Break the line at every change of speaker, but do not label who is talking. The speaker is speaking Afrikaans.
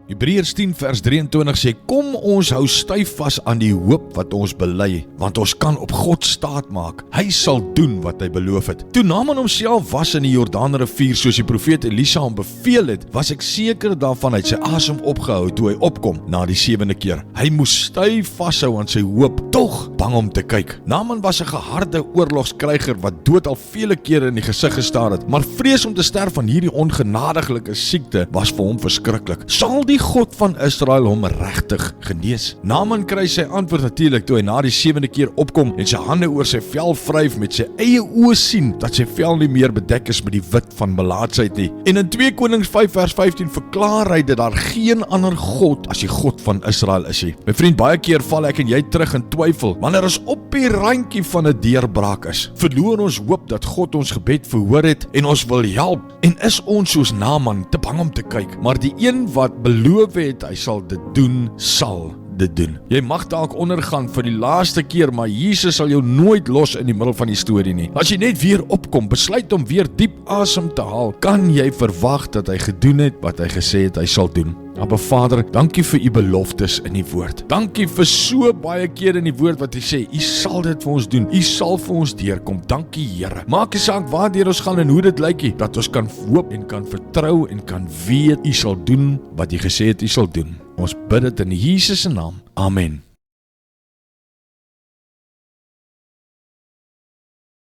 Hebreërs 10 vers 23 sê, kom ons hou styf vas aan die hoop wat ons bely, want ons kan op God staat maak. Hy sal doen wat hy beloof het. Toe Naaman homself was in die Jordaanrivier soos die profeet Elisa hom beveel het, was ek seker daarvan hy het sy asem opgehou toe hy opkom na die 7de keer. Hy moes styf vashou aan sy hoop, tog bang om te kyk. Naaman was 'n geharde oorlogskryger wat dood al vele kere in die gesig gestaar het, maar vrees om te sterf van hierdie ongenadiglike siekte was vir hom verskriklik. Sal die God van Israel hom regtig genees? Naaman kry sy antwoord natuurlik toe hy na die 7de keer opkom en sy hande oor sy vel vryf met sy eie oë sien dat sy vel nie meer bedek is met die wit van melaatsheid nie. En in 2 Konings 5 vers 15 verklaar hy dat daar geen ander God as die God van Israel is nie. My vriend, baie keer val ek en jy terug in twyfel wanneer ons op die randjie van 'n deurbraak is. Verloor ons hoop dat God ons gebed verhoor het en ons wil help, en is ons soos Naaman te bang om te kyk, maar die een wat beloof het hy sal dit doen, sal dit doen. Jy mag dalk ondergaan vir die laaste keer, maar Jesus sal jou nooit los in die middel van die storie nie. As jy net weer opkom, besluit om weer diep asem te haal, kan jy verwag dat hy gedoen het wat hy gesê het hy sal doen. Abba Vader, dankie vir u beloftes in die woord. Dankie vir so baie keer in die woord wat u sê, u sal dit vir ons doen, u sal vir ons deurkom. Dankie Here. Maak nie saak waartoe ons gaan en hoe dit lyk nie, dat ons kan hoop en kan vertrou en kan weet u sal doen wat u gesê het u sal doen. Ons bid dit in Jesus se naam. Amen.